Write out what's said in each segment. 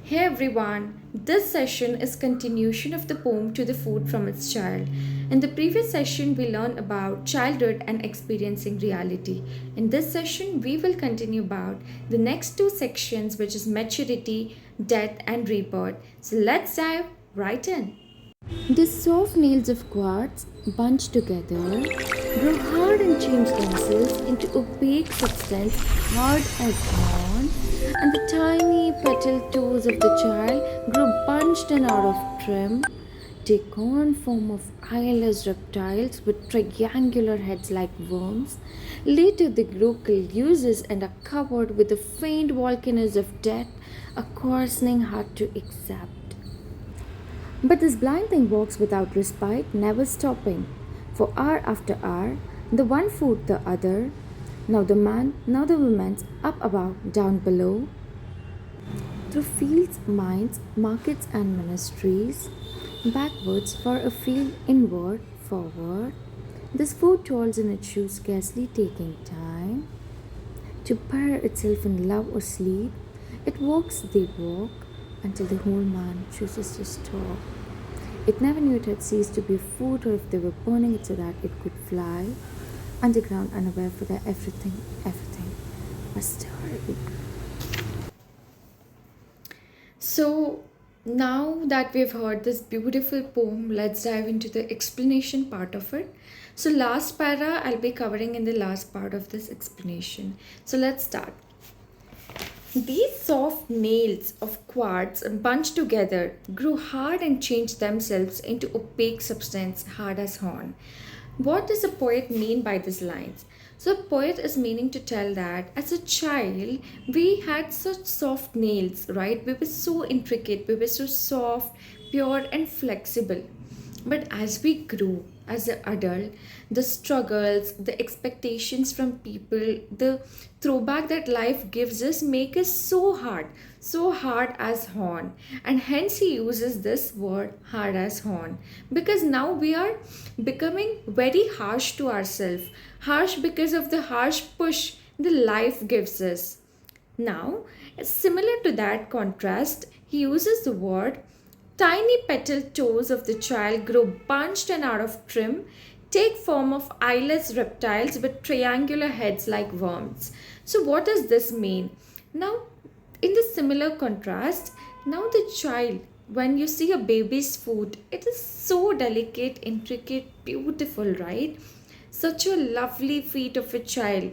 Hey everyone, this session is continuation of the poem To the Food from its Child. In the previous session we learned about childhood and experiencing reality. In this session we will continue about the next two sections which is maturity, death and rebirth. So let's dive right in. The soft nails of quartz, bunched together, grow hard and change themselves into opaque substance hard as horn, and the tiny petal toes of the child grow bunched and out of trim, take on form of eyeless reptiles with triangular heads like worms. Later they grow calyuses and are covered with the faint volcanoes of death, a coarsening hard to accept. But this blind thing walks without respite, never stopping. For hour after hour, the one food the other, now the man, now the woman's, up above, down below, through fields, mines, markets, and ministries, backwards for a field, inward, forward. This food toils in its shoes, scarcely taking time to bury itself in love or sleep. It walks, they walk, until the whole man chooses to stop. It never knew it had ceased to be food, or if they were burning it so that it could fly underground, unaware for their everything was stirring. So now that we've heard this beautiful poem, let's dive into the explanation part of it. So last para I'll be covering in the last part of this explanation. So let's start. These soft nails of quartz bunched together grew hard and changed themselves into opaque substance hard as horn. What does the poet mean by these lines? So the poet is meaning to tell that as a child we had such soft nails, right? We were so intricate, we were so soft, pure and flexible. But as we grew as an adult, the struggles, the expectations from people, the throwback that life gives us make us so hard as horn. And hence he uses this word hard as horn. Because now we are becoming very harsh to ourselves. Harsh because of the harsh push the life gives us. Now, similar to that contrast, he uses the word tiny petal toes of the child grow bunched and out of trim, take form of eyeless reptiles with triangular heads like worms. So what does this mean? Now, in the similar contrast, now the child, when you see a baby's food, it is so delicate, intricate, beautiful, right? Such a lovely feet of a child,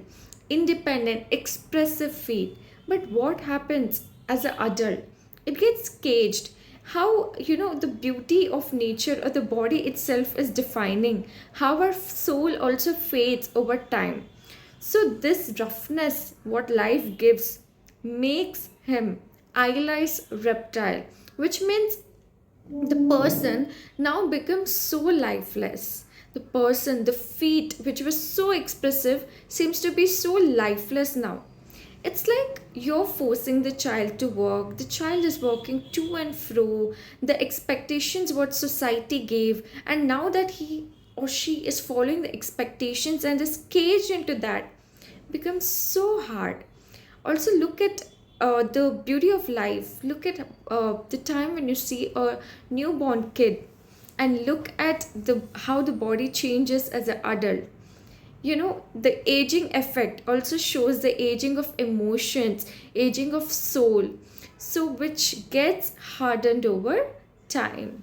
independent, expressive feet. But what happens as an adult? It gets caged. How, the beauty of nature or the body itself is defining, how our soul also fades over time. So, this roughness, what life gives, makes him eyeless reptile, which means the person now becomes so lifeless. The person, the feet which was so expressive seems to be so lifeless now. It's like you're forcing the child to work, the child is walking to and fro, the expectations what society gave, and now that he or she is following the expectations and is caged into that, becomes so hard. Also look at the beauty of life. Look at the time when you see a newborn kid, and look at the how the body changes as an adult. The aging effect also shows the aging of emotions, aging of soul, so which gets hardened over time.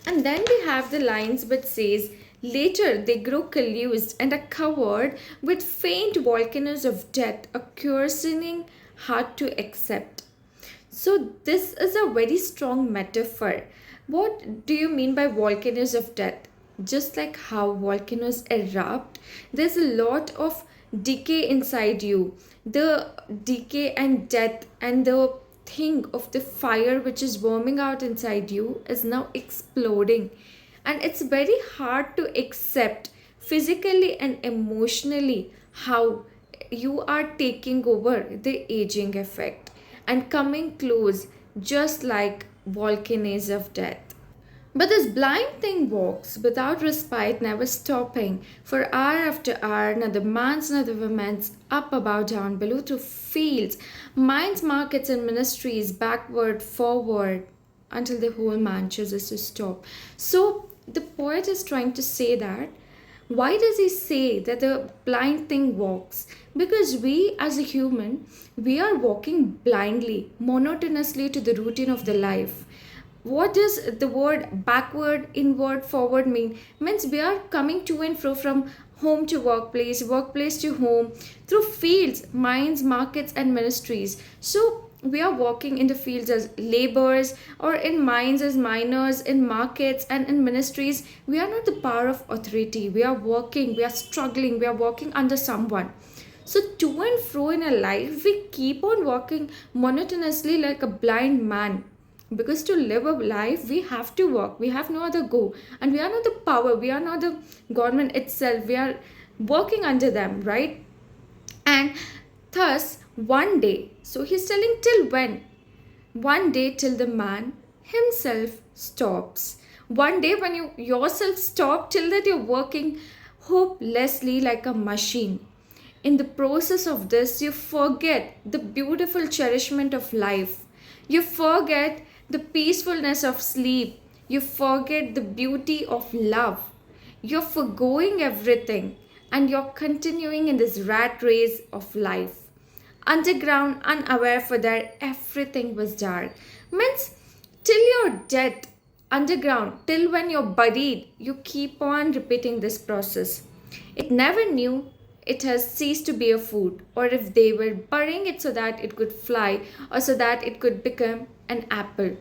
And then we have the lines which says, later they grow collused and are covered with faint volcanoes of death, a coarsening hard to accept. So this is a very strong metaphor. What do you mean by volcanoes of death? Just like how volcanoes erupt, there's a lot of decay inside you. The decay and death and the thing of the fire which is warming out inside you is now exploding. And it's very hard to accept physically and emotionally how you are taking over the aging effect and coming close, just like volcanoes of death. But this blind thing walks without respite, never stopping, for hour after hour, neither man's nor the woman's, up, above, down, below, through fields, mines, markets, and ministries, backward, forward, until the whole man chooses to stop. So the poet is trying to say that why does he say that the blind thing walks? Because we as a human, we are walking blindly, monotonously to the routine of the life. What does the word backward, inward, forward mean? Means we are coming to and fro from home to workplace, workplace to home, through fields, mines, markets, and ministries. So we are walking in the fields as laborers, or in mines as miners, in markets and in ministries. We are not the power of authority. We are working, we are struggling, we are walking under someone. So to and fro in a life, we keep on walking monotonously like a blind man, because to live a life we have to work, we have no other go, and we are not the power, we are not the government itself, we are working under them, right? And thus one day, so he's telling till when, one day till the man himself stops. One day when you yourself stop, till that you're working hopelessly like a machine. In the process of this, you forget the beautiful cherishment of life. You forget the peacefulness of sleep. You forget the beauty of love. You're forgoing everything, and you're continuing in this rat race of life. Underground, unaware for that everything was dark. Means till your death, underground, till when you're buried, you keep on repeating this process. It never knew it has ceased to be a food, or if they were burying it so that it could fly, or so that it could become an apple.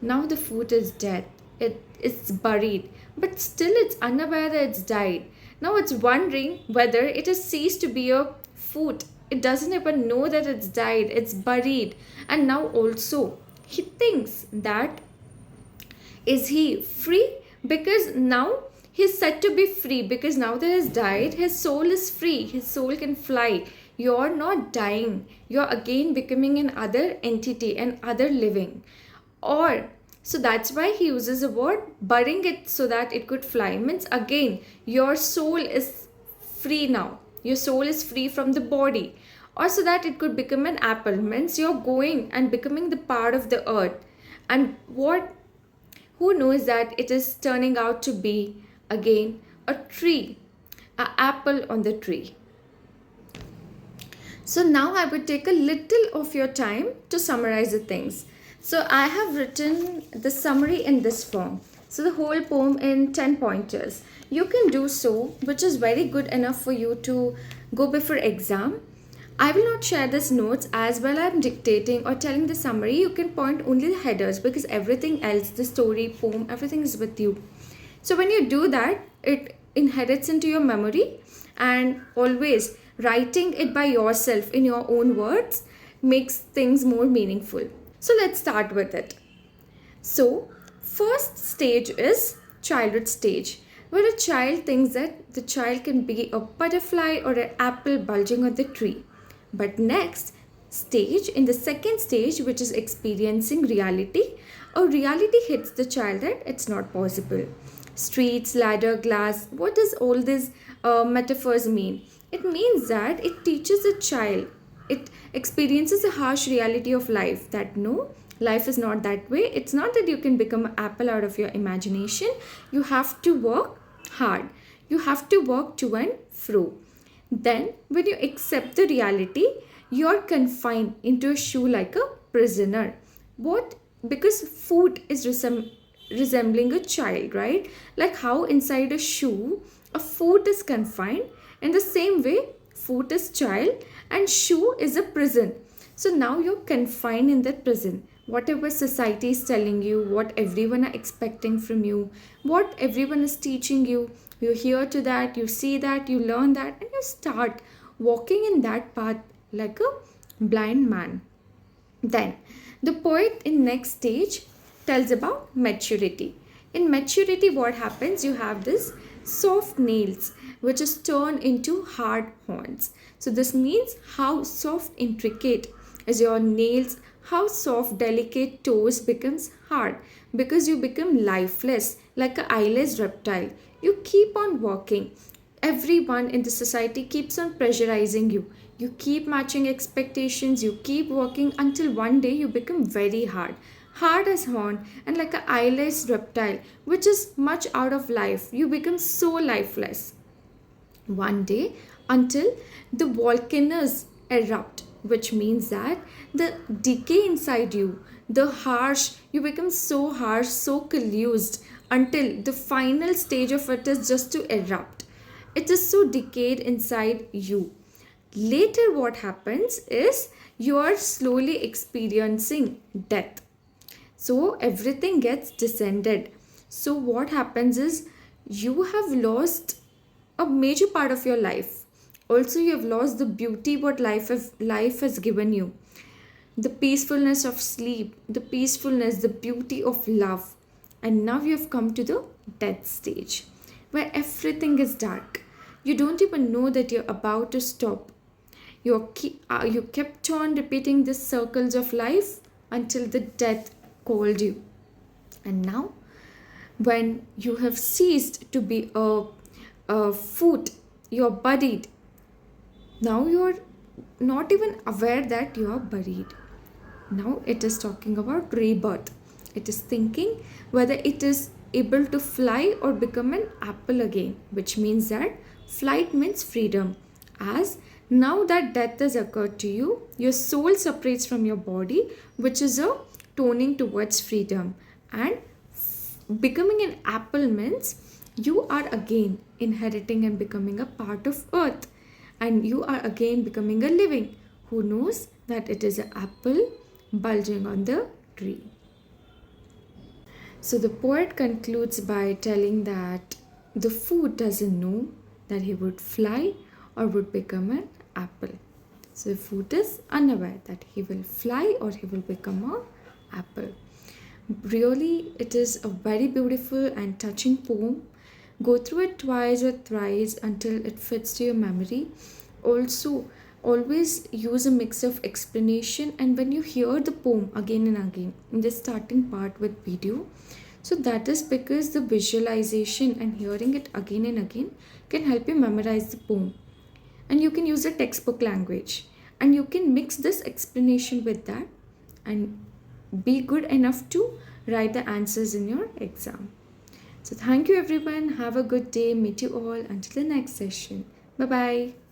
Now the food is dead, it is buried, but still it's unaware that it's died. Now it's wondering whether it has ceased to be a food. It doesn't even know that it's died, it's buried. And now also he thinks that, is he free? Because now he's said to be free, because now that he's died, his soul is free, his soul can fly. You're not dying, you're again becoming an other entity, an other living. Or so that's why he uses the word burying it so that it could fly. Means again, your soul is free now. Your soul is free from the body. Or so that it could become an apple. Means you're going and becoming the part of the earth. And what, who knows that it is turning out to be again a tree, an apple on the tree. So now I would take a little of your time to summarize the things. So I have written the summary in this form. So the whole poem in 10 pointers. You can do so, which is very good enough for you to go before exam. I will not share this notes as well. I'm dictating or telling the summary. You can point only the headers, because everything else, the story, poem, everything is with you. So when you do that, it inherits into your memory, and always writing it by yourself in your own words makes things more meaningful. So let's start with it. So first stage is childhood stage, where a child thinks that the child can be a butterfly or an apple bulging on the tree. But next stage, in the second stage, which is experiencing reality, a reality hits the child that it's not possible. Streets, ladder, glass, what does all these metaphors mean? It means that it teaches a child, it experiences a harsh reality of life, that no, life is not that way. It's not that you can become an apple out of your imagination. You have to work hard, you have to work to and fro. Then when you accept the reality, you're confined into a shoe like a prisoner. What? Because food is resembling a child, right? Like how inside a shoe a foot is confined, in the same way foot is child and shoe is a prison. So now you're confined in that prison. Whatever society is telling you, what everyone are expecting from you, what everyone is teaching you, you hear to that, you see that, you learn that, and you start walking in that path like a blind man. Then the poet in next stage tells about maturity. In maturity, what happens? You have this soft nails which is turned into hard horns. So this means how soft, intricate is your nails, how soft, delicate toes becomes hard because you become lifeless like an eyeless reptile. You keep on walking. Everyone in the society keeps on pressurizing you. You keep matching expectations, you keep working until one day you become very hard as horn and like an eyeless reptile, which is much out of life. You become so lifeless one day until the volcanoes erupt, which means that the decay inside you, the harsh, you become so harsh, so collused until the final stage of it is just to erupt. It is so decayed inside you. Later, what happens is you are slowly experiencing death. So everything gets descended. So what happens is you have lost a major part of your life. Also, you have lost the beauty what life has given you, the peacefulness of sleep, the peacefulness, the beauty of love. And now you have come to the death stage where everything is dark. You don't even know that you're about to stop. You kept on repeating these circles of life until the death called you. And now, when you have ceased to be a foot, you're buried. Now you're not even aware that you are buried. Now it is talking about rebirth. It is thinking whether it is able to fly or become an apple again, which means that flight means freedom. As now that death has occurred to you, your soul separates from your body, which is a toning towards freedom. And becoming an apple means you are again inheriting and becoming a part of earth, and you are again becoming a living who knows that it is an apple bulging on the tree. So the poet concludes by telling that the food doesn't know that he would fly or would become an apple. So the food is unaware that he will fly or he will become an apple. Really, it is a very beautiful and touching poem. Go through it twice or thrice until it fits to your memory. Also, always use a mix of explanation, and when you hear the poem again and again in the starting part with video, so that is because the visualization and hearing it again and again can help you memorize the poem. And you can use a textbook language, and you can mix this explanation with that and be good enough to write the answers in your exam. So thank you everyone. Have a good day. Meet you all until the next session. Bye bye.